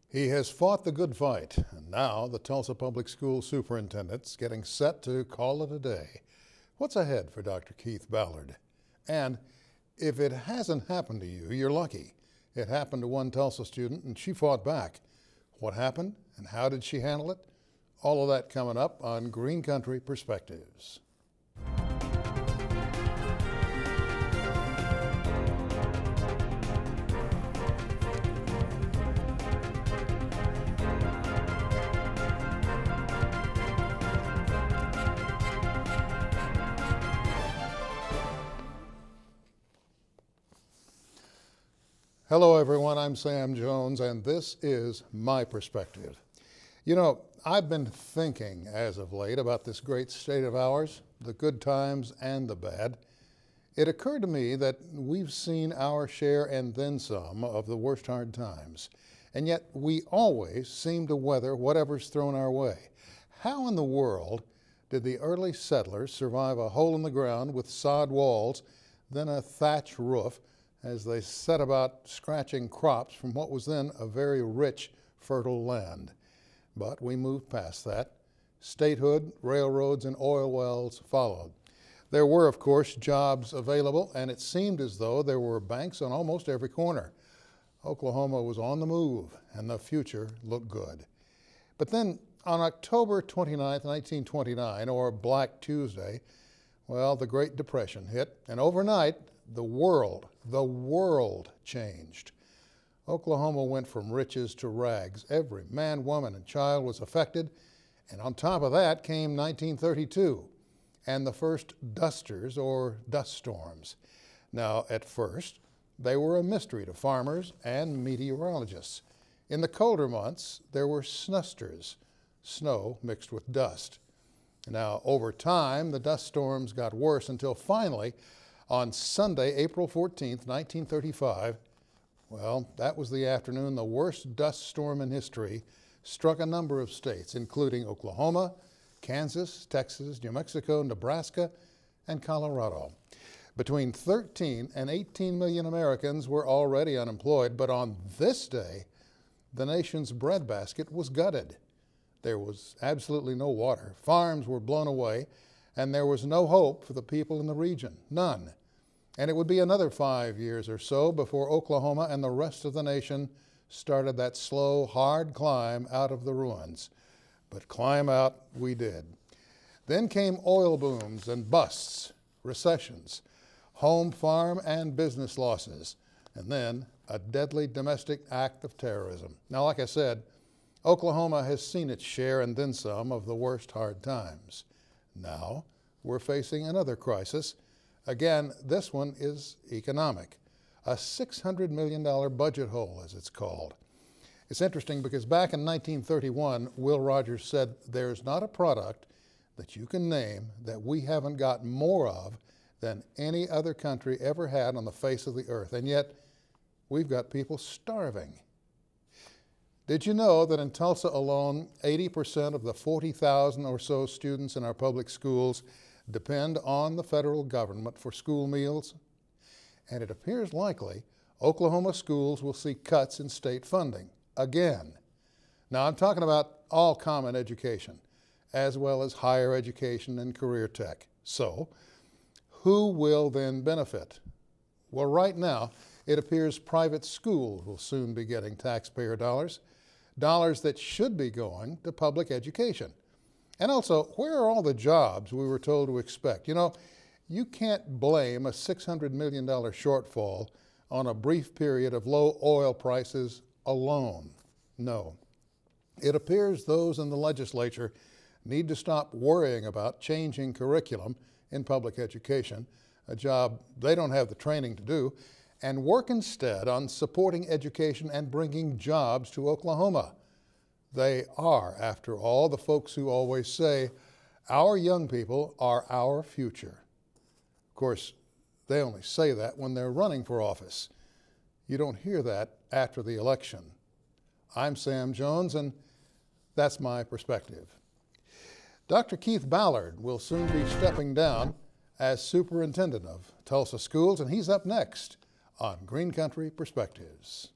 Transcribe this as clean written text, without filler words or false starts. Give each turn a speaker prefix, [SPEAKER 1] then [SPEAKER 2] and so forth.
[SPEAKER 1] He has fought the good fight, and now the Tulsa Public School Superintendent's getting set to call it a day. What's ahead for Dr. Keith Ballard? And if it hasn't happened to you, you're lucky. It happened to one Tulsa student, and she fought back. What happened, and how did she handle it? All of that coming up on Green Country Perspectives. Hello everyone, I'm Sam Jones, and this is My Perspective. You know, I've been thinking as of late about this great state of ours, the good times and the bad. It occurred to me that we've seen our share and then some of the worst hard times, and yet we always seem to weather whatever's thrown our way. How in the world did the early settlers survive a hole in the ground with sod walls, then a thatch roof, as they set about scratching crops from what was then a very rich, fertile land? But we moved past that. Statehood, railroads, and oil wells followed. There were, of course, jobs available, and it seemed as though there were banks on almost every corner. Oklahoma was on the move, and the future looked good. But then, on October 29, 1929, or Black Tuesday, well, the Great Depression hit, and overnight, the world changed. Oklahoma went from riches to rags. Every man, woman, and child was affected. And on top of that came 1932 and the first dusters or dust storms. Now, at first, they were a mystery to farmers and meteorologists. In the colder months, there were snusters, snow mixed with dust. Now, over time, the dust storms got worse until finally, on Sunday, April 14th, 1935, well, that was the afternoon the worst dust storm in history struck a number of states, including Oklahoma, Kansas, Texas, New Mexico, Nebraska, and Colorado. Between 13 and 18 million Americans were already unemployed, but on this day, the nation's breadbasket was gutted. There was absolutely no water. Farms were blown away, and there was no hope for the people in the region, none. And it would be another 5 years or so before Oklahoma and the rest of the nation started that slow, hard climb out of the ruins. But climb out we did. Then came oil booms and busts, recessions, home, farm, and business losses, and then a deadly domestic act of terrorism. Now, like I said, Oklahoma has seen its share and then some of the worst hard times. Now, we're facing another crisis. Again, this one is economic. A $600 million budget hole, as it's called. It's interesting because back in 1931, Will Rogers said, "There's not a product that you can name that we haven't got more of than any other country ever had on the face of the earth." And yet, we've got people starving. Did you know that in Tulsa alone, 80% of the 40,000 or so students in our public schools depend on the federal government for school meals? And it appears likely Oklahoma schools will see cuts in state funding again. Now, I'm talking about all common education, as well as higher education and career tech. So, who will then benefit? Well, right now, it appears private schools will soon be getting taxpayer dollars that should be going to public education. And also, where are all the jobs we were told to expect? You know, you can't blame a $600 million shortfall on a brief period of low oil prices alone. No. It appears those in the legislature need to stop worrying about changing curriculum in public education, a job they don't have the training to do, and work instead on supporting education and bringing jobs to Oklahoma. They are, after all, the folks who always say, our young people are our future. Of course, they only say that when they're running for office. You don't hear that after the election. I'm Sam Jones, and that's my perspective. Dr. Keith Ballard will soon be stepping down as superintendent of Tulsa schools, and he's up next on Green Country Perspectives.